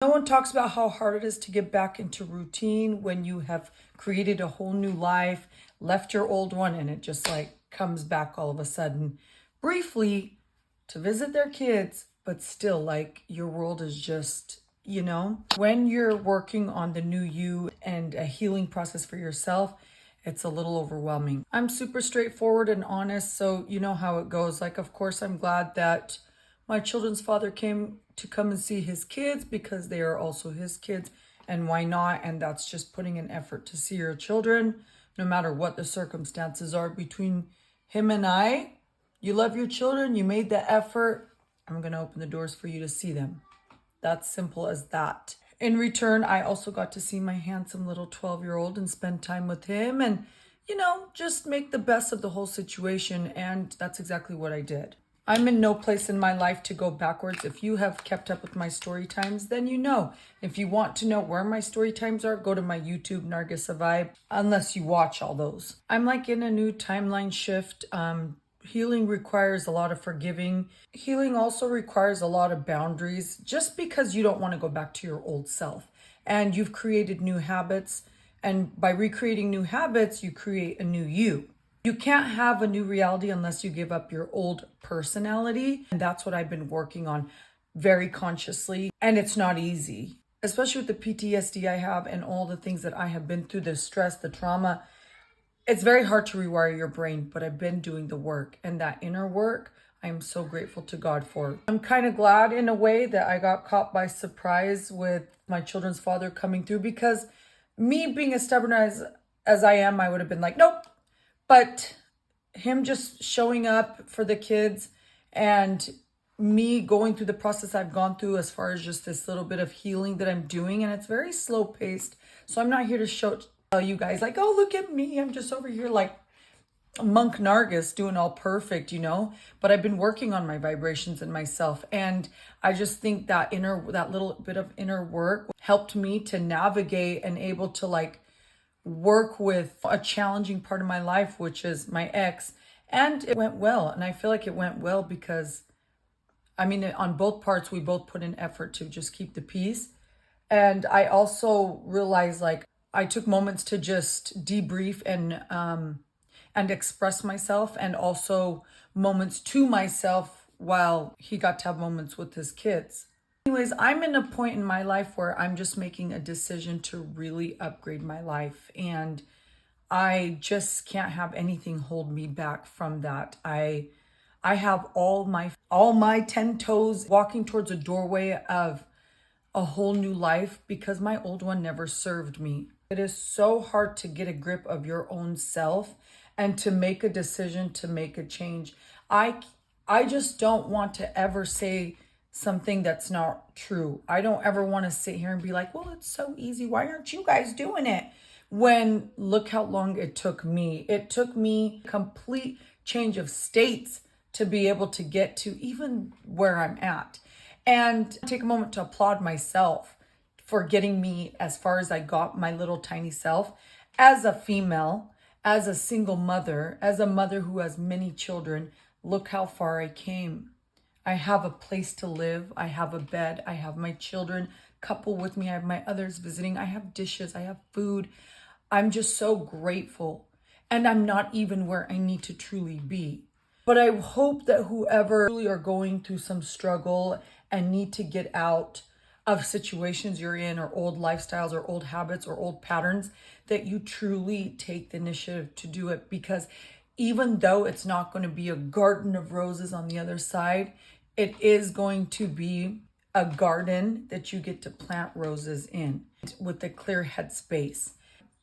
No one talks about how hard it is to get back into routine when you have created a whole new life, left your old one, and it just like comes back all of a sudden, briefly to visit their kids, but still like your world is just, when you're working on the new you and a healing process for yourself, it's a little overwhelming. I'm super straightforward and honest, so you know how it goes. Like, of course, I'm glad that my children's father came to come and see his kids because they are also his kids, and why not? And that's just putting an effort to see your children, no matter what the circumstances are between him and I. You love your children, you made the effort. I'm going to open the doors for you to see them. That's simple as that. In return, I also got to see my handsome little 12-year-old and spend time with him and, just make the best of the whole situation. And that's exactly what I did. I'm in no place in my life to go backwards. If you have kept up with my story times, then you know. If you want to know where my story times are, go to my YouTube, Nargis Vibe, unless you watch all those. I'm like in a new timeline shift. Healing requires a lot of forgiving. Healing also requires a lot of boundaries, just because you don't want to go back to your old self. And you've created new habits. And by recreating new habits, you create a new you. You can't have a new reality unless you give up your old personality. And that's what I've been working on very consciously. And it's not easy, especially with the PTSD I have and all the things that I have been through, the stress, the trauma. It's very hard to rewire your brain, but I've been doing the work, and that inner work, I am so grateful to God for. I'm kind of glad in a way that I got caught by surprise with my children's father coming through, because me being as stubborn as I am, I would have been like, nope. But him just showing up for the kids and me going through the process I've gone through as far as just this little bit of healing that I'm doing, and it's very slow paced. So I'm not here to tell you guys like, oh, look at me, I'm just over here like Monk Nargis doing all perfect, but I've been working on my vibrations and myself. And I just think that little bit of inner work helped me to navigate and able to like work with a challenging part of my life, which is my ex. And it went well. And I feel like it went well because, on both parts, we both put in effort to just keep the peace. And I also realized like I took moments to just debrief and express myself, and also moments to myself while he got to have moments with his kids. Anyways, I'm in a point in my life where I'm just making a decision to really upgrade my life, and I just can't have anything hold me back from that. I have all my 10 toes walking towards a doorway of a whole new life, because my old one never served me. It is so hard to get a grip of your own self and to make a decision, to make a change. I just don't want to ever say something that's not true. I don't ever want to sit here and be like, well, it's so easy, why aren't you guys doing it? When look how long it took me. It took me complete change of states to be able to get to even where I'm at. And take a moment to applaud myself for getting me as far as I got, my little tiny self, as a female, as a single mother, as a mother who has many children. Look how far I came. I have a place to live. I have a bed. I have my children couple with me. I have my others visiting. I have dishes. I have food. I'm just so grateful. And I'm not even where I need to truly be. But I hope that whoever really are going through some struggle and need to get out of situations you're in, or old lifestyles, or old habits, or old patterns, that you truly take the initiative to do it. Because even though it's not going to be a garden of roses on the other side, it is going to be a garden that you get to plant roses in with a clear headspace.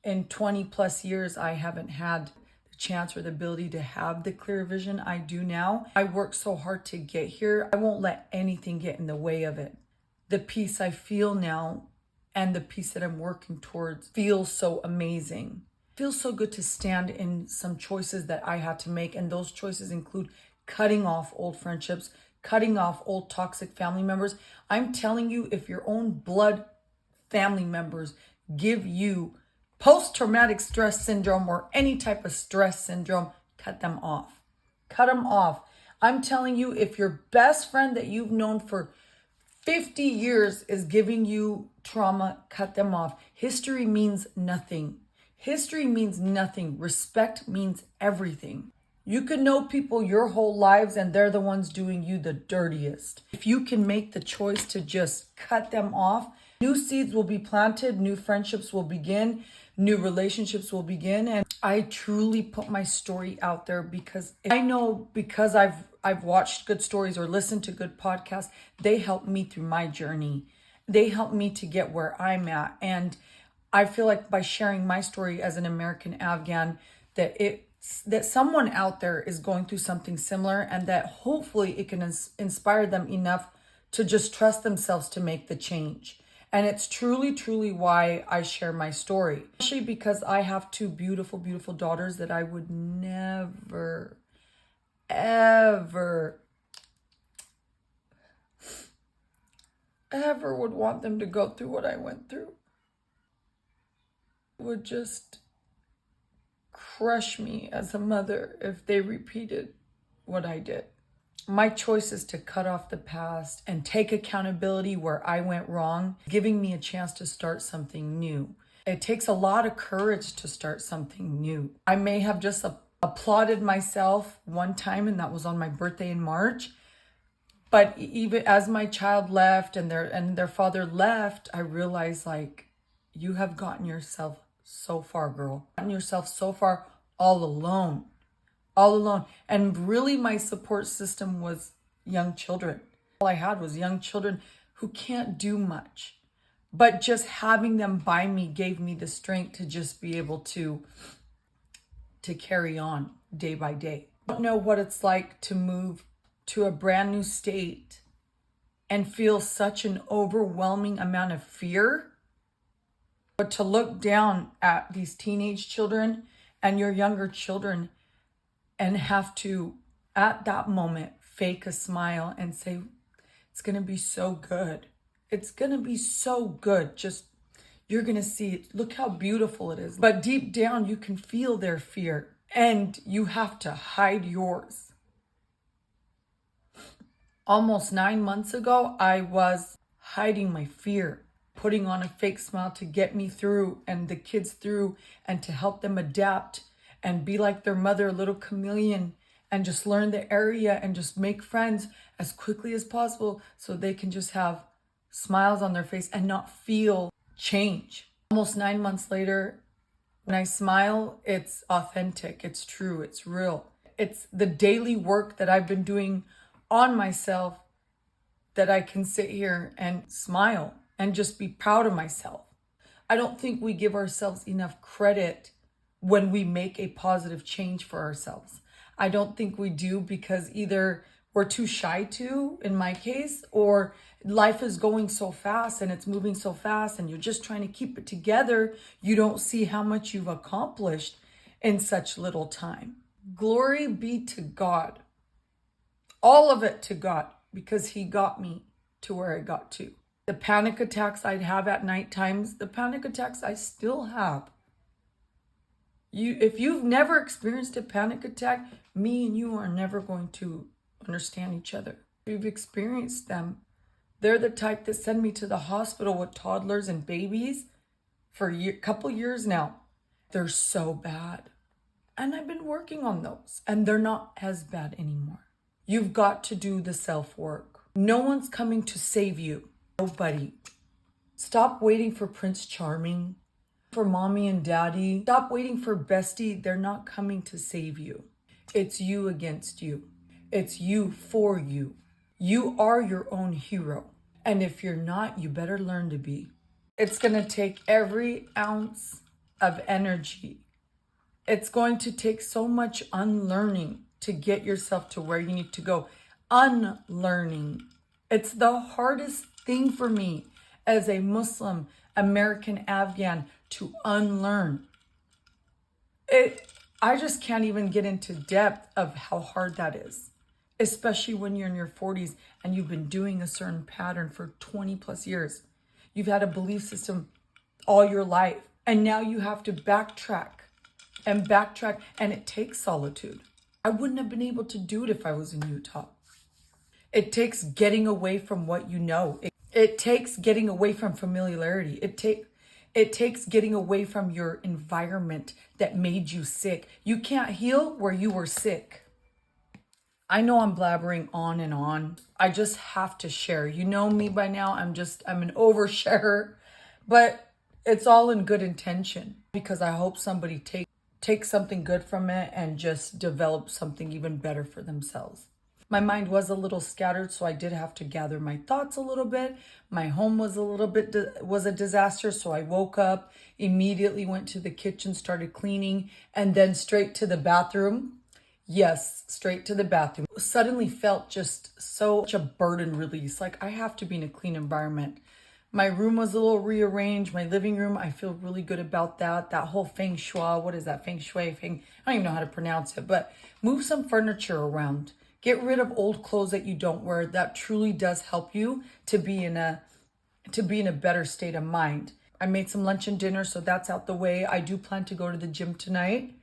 In 20 plus years, I haven't had the chance or the ability to have the clear vision I do now. I worked so hard to get here. I won't let anything get in the way of it. The peace I feel now and the peace that I'm working towards feels so amazing. It feels so good to stand in some choices that I had to make. And those choices include cutting off old friendships, cutting off old toxic family members. I'm telling you, if your own blood family members give you post-traumatic stress syndrome or any type of stress syndrome, cut them off. Cut them off. I'm telling you, if your best friend that you've known for 50 years is giving you trauma, cut them off. History means nothing. History means nothing. Respect means everything. You could know people your whole lives and they're the ones doing you the dirtiest. If you can make the choice to just cut them off, new seeds will be planted, new friendships will begin, new relationships will begin. And I truly put my story out there because I know, because I've watched good stories or listened to good podcasts, they helped me through my journey. They helped me to get where I'm at. And I feel like by sharing my story as an American Afghan, that someone out there is going through something similar, and that hopefully it can inspire them enough to just trust themselves to make the change. And it's truly, truly why I share my story. Especially because I have two beautiful, beautiful daughters that I would never, ever would want them to go through what I went through. It would just crush me as a mother if they repeated what I did. My choice is to cut off the past and take accountability where I went wrong, giving me a chance to start something new. It takes a lot of courage to start something new. I may have just applauded myself one time, and that was on my birthday in March. But even as my child left and their father left, I realized, like, you have gotten yourself so far, girl. Gotten yourself so far all alone. And really my support system was young children. All I had was young children who can't do much. But just having them by me gave me the strength to just be able to carry on day by day. I don't know what it's like to move to a brand new state and feel such an overwhelming amount of fear. But to look down at these teenage children and your younger children and have to, at that moment, fake a smile and say, it's going to be so good. It's going to be so good. Just, you're going to see it. Look how beautiful it is. But deep down, you can feel their fear and you have to hide yours. Almost 9 months ago, I was hiding my fear, putting on a fake smile to get me through and the kids through and to help them adapt and be like their mother, a little chameleon, and just learn the area and just make friends as quickly as possible so they can just have smiles on their face and not feel change. Almost 9 months later, when I smile, it's authentic, it's true, it's real. It's the daily work that I've been doing on myself that I can sit here and smile and just be proud of myself. I don't think we give ourselves enough credit when we make a positive change for ourselves. I don't think we do, because either we're too shy to, in my case, or life is going so fast and it's moving so fast and you're just trying to keep it together. You don't see how much you've accomplished in such little time. Glory be to God. All of it to God, because He got me to where I got to. The panic attacks I'd have at night times, the panic attacks I still have. If you've never experienced a panic attack, me and you are never going to understand each other. If you've experienced them, they're the type that send me to the hospital with toddlers and babies for a couple years now. They're so bad. And I've been working on those, and they're not as bad anymore. You've got to do the self-work. No one's coming to save you. Nobody. Stop waiting for Prince Charming, for mommy and daddy. Stop waiting for bestie. They're not coming to save you. It's you against you. It's you for you. You are your own hero. And if you're not, you better learn to be. It's going to take every ounce of energy. It's going to take so much unlearning to get yourself to where you need to go. Unlearning. It's the hardest thing for me as a Muslim American Afghan to unlearn. I just can't even get into depth of how hard that is, especially when you're in your 40s and you've been doing a certain pattern for 20 plus years. You've had a belief system all your life, and now you have to backtrack, and it takes solitude. I wouldn't have been able to do it if I was in Utah. It takes getting away from what you know. It takes getting away from familiarity. It takes getting away from your environment that made you sick. You can't heal where you were sick. I know I'm blabbering on and on. I just have to share. You know me by now. I'm an oversharer, but it's all in good intention because I hope somebody take something good from it and just develop something even better for themselves. My mind was a little scattered, so I did have to gather my thoughts a little bit. My home was was a disaster, so I woke up, immediately went to the kitchen, started cleaning, and then straight to the bathroom. Yes, straight to the bathroom. Suddenly felt just such a burden release. Like I have to be in a clean environment. My room was a little rearranged. My living room, I feel really good about that. That whole feng shui, what is that? Feng shui, I don't even know how to pronounce it, but move some furniture around. Get rid of old clothes that you don't wear. That truly does help you to be in a better state of mind. I made some lunch and dinner, so that's out the way. I do plan to go to the gym tonight.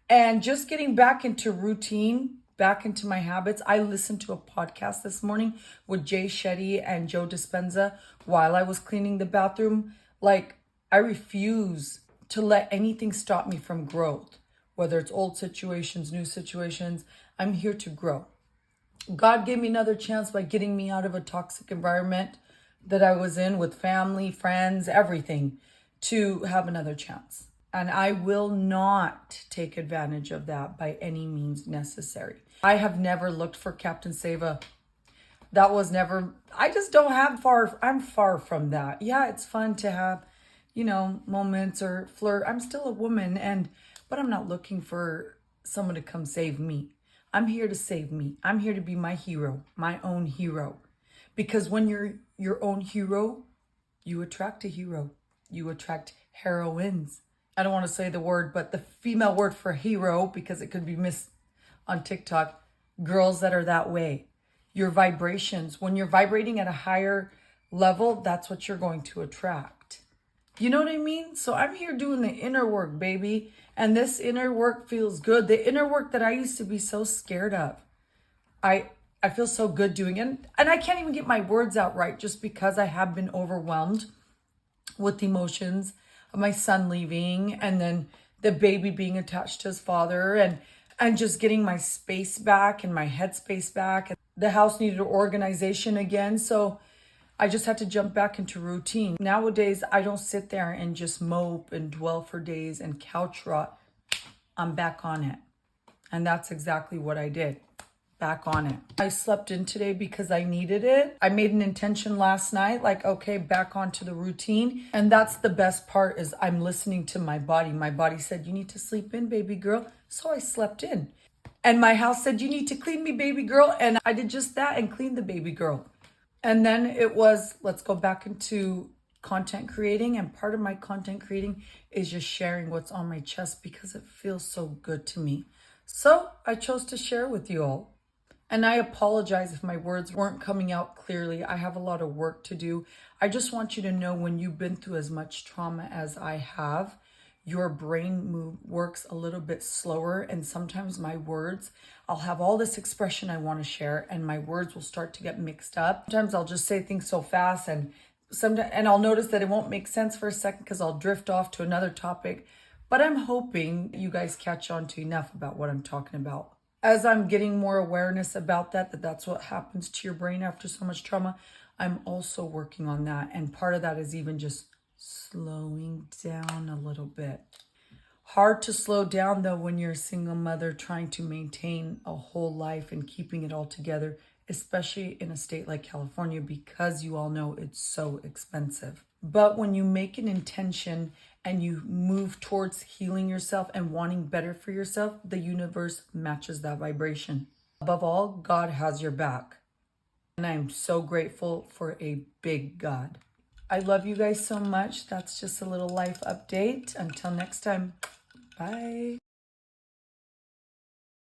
And just getting back into routine, back into my habits. I listened to a podcast this morning with Jay Shetty and Joe Dispenza while I was cleaning the bathroom. Like, I refuse to let anything stop me from growth, whether it's old situations, new situations. I'm here to grow. God gave me another chance by getting me out of a toxic environment that I was in with family, friends, everything, to have another chance. And I will not take advantage of that by any means necessary. I have never looked for Captain Sava. That was never, I just don't have I'm far from that. Yeah, it's fun to have, moments or flirt. I'm still a woman but I'm not looking for someone to come save me. I'm here to save me. I'm here to be my hero, my own hero. Because when you're your own hero, you attract a hero. You attract heroines. I don't want to say the word, but the female word for hero, because it could be missed on TikTok, girls that are that way. Your vibrations, when you're vibrating at a higher level, that's what you're going to attract. You know what I mean? So I'm here doing the inner work, baby. And this inner work feels good. The inner work that I used to be so scared of. I feel so good doing it. And I can't even get my words out right just because I have been overwhelmed with emotions of my son leaving and then the baby being attached to his father and just getting my space back and my headspace back. The house needed organization again. So I just had to jump back into routine. Nowadays, I don't sit there and just mope and dwell for days and couch rot. I'm back on it. And that's exactly what I did. Back on it. I slept in today because I needed it. I made an intention last night, like, okay, back onto the routine. And that's the best part is I'm listening to my body. My body said, you need to sleep in, baby girl. So I slept in. And my house said, you need to clean me, baby girl. And I did just that and cleaned the baby girl. And then it was, let's go back into content creating. And part of my content creating is just sharing what's on my chest because it feels so good to me. So I chose to share with you all. And I apologize if my words weren't coming out clearly. I have a lot of work to do. I just want you to know when you've been through as much trauma as I have, your brain works a little bit slower. And sometimes my words, I'll have all this expression I want to share and my words will start to get mixed up. Sometimes I'll just say things so fast and I'll notice that it won't make sense for a second because I'll drift off to another topic. But I'm hoping you guys catch on to enough about what I'm talking about. As I'm getting more awareness about that's what happens to your brain after so much trauma, I'm also working on that. And part of that is even just slowing down a little bit. Hard to slow down though when you're a single mother trying to maintain a whole life and keeping it all together, especially in a state like California, because you all know it's so expensive. But when you make an intention and you move towards healing yourself and wanting better for yourself, the universe matches that vibration. Above all, God has your back. And I'm so grateful for a big God. I love you guys so much. That's just a little life update. Until next time, bye.